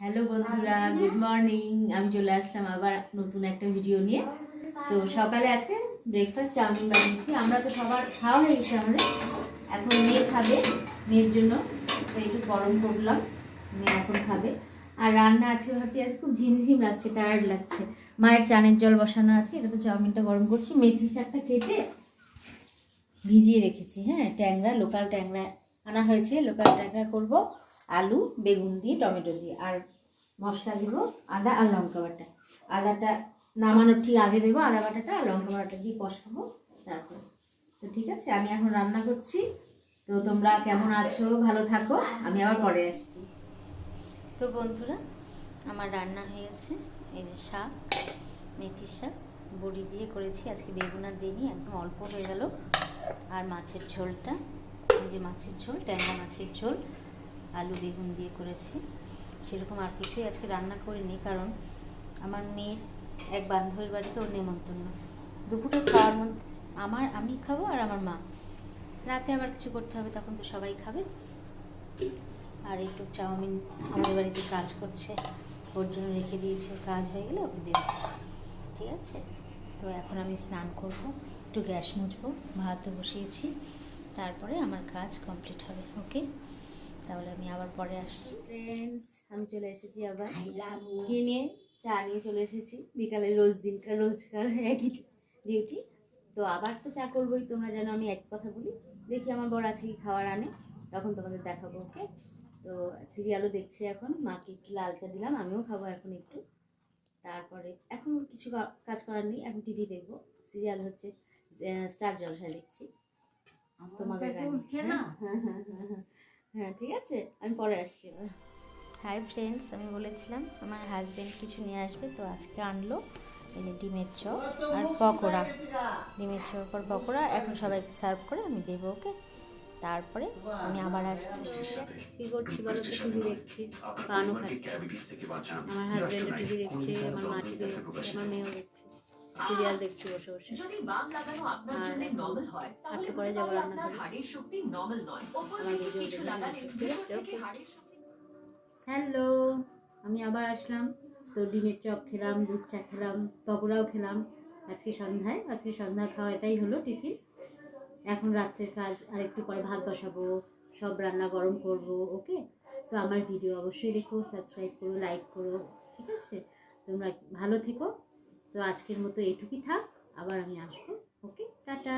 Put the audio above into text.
Hello বন্ধুরা, good morning. আমি চলে আসলাম আবার নতুন একটা ভিডিও নিয়ে। তো সকালে আজকে ব্রেকফাস্ট চাউমিন বানিয়েছি। আমরা তো সবার খাওয়া হয়ে গেছে আমাদের। এখন মেয়ে খাবে, মেয়ের জন্য তো একটু গরম করলাম, মেয়ে এখন খাবে। আর রান্না আছে ভাবছি, আজকে খুব ঝিমঝিম লাগছে, টায়ার্ড লাগছে। মায়ের চানের জল বসানো আছে, এটা তো চাউমিনটা গরম করছি। মেথি শাকটা কেটে ভিজিয়ে রেখেছি। হ্যাঁ, ট্যাংরা, লোকাল ট্যাংরা আনা হয়েছে। লোকাল ট্যাংরা করব আলু বেগুন দিয়ে, টমেটো দিয়ে। আর মশলা দিব আদা আর লঙ্কা বাটা। আদাটা নামানোর ঠিক আগে দেবো, আদা বাটাটা আর লঙ্কা বাটাটা দিয়ে কষাবো তারপরে। তো ঠিক আছে, আমি এখন রান্না করছি। তো তোমরা কেমন আছো, ভালো থাকো, আমি আবার পরে আসছি। তো বন্ধুরা, আমার রান্না হয়ে গেছে। এই যে শাক, মেথি শাক বড়ি দিয়ে করেছি আজকে, বেগুন আর দিইনি, একদম অল্প হয়ে গেল। আর মাছের ঝোলটা, এই যে মাছের ঝোল, ট্যাংরা মাছের ঝোল আলু বেগুন দিয়ে করেছি। সেরকম আর কিছুই আজকে রান্না করিনি, কারণ আমার মেয়ের এক বান্ধবীর বাড়িতে ওর নেমন্তন্ন। দুপুরে খাওয়ার মধ্যে আমি খাবো আর আমার মা, রাতে আবার কিছু করতে হবে, তখন তো সবাই খাবে। আর একটু চাউমিন আমার বাড়িতে কাজ করছে, ওর জন্য রেখে দিয়েছি, ওর কাজ হয়ে গেলে ওকে দেবো, ঠিক আছে। তো এখন আমি স্নান করব, একটু গ্যাস মুছবো, ভাতও বসিয়েছি, তারপরে আমার কাজ কমপ্লিট হবে। ওকে, তাহলে আমি আবার পরে আসছি। ফ্রেন্ডস, আমি চলে এসেছি আবার কিনে, চা নিয়ে চলে এসেছি। বিকালে রোজকার একই ডিউটি, তো আবার তো চা করবোই। তোমরা যেন আমি এক কথা বলি, দেখি আমার বর আছে কি খাওয়ার আনে, তখন তোমাদের দেখাবো। ওকে, তো সিরিয়ালও দেখছি এখন। মাকে একটু লাল চা দিলাম, আমিও খাবো এখন একটু। তারপরে এখন কিছু কাজ করার নেই, এখন টিভি দেখবো। সিরিয়াল হচ্ছে স্টার জলসায় দেখছি তোমাদের রানী। হ্যাঁ ঠিক আছে, আমি পরে আসছি এবার। হাই ফ্রেন্ডস, আমি বলেছিলাম আমার হাজব্যান্ড কিছু নিয়ে আসবে, তো আজকে আনলো এই যে ডিমের চপ আর পকোড়া। ডিমের চপ আর পকোড়া এখন সবাইকে সার্ভ করে আমি দেবো। ওকে, তারপরে আমি আবার আসছি। কী করছি বলো তো? টিভি দেখছি, পানও খাচ্ছি। আমার হাজব্যান্ডও টিভি দেখছে, আমার মা টিভি দেখছে, আমার মেয়েও দেখছে, সিরিয়াল দেখছি বসে বসে। আর একটু পরে যাবো রান্নাঘরে। আমার ভিডিও দেখে। হ্যালো, আমি আবার আসলাম। তো ডিমের চপ খেলাম, দুধ চা খেলাম, পকোড়াও খেলাম আজকে সন্ধ্যার খাওয়া এটাই হলো টিফিন। এখন রাত্রের কাজ, আর একটু পরে ভাত বসাবো, সব রান্না গরম করব। ওকে, তো আমার ভিডিও অবশ্যই দেখো, সাবস্ক্রাইব করো, লাইক করো, ঠিক আছে। তোমরা ভালো থেকো। তো আজকের মতো এটুকুই থাক, আবার আমি আসবো। ওকে, টাটা।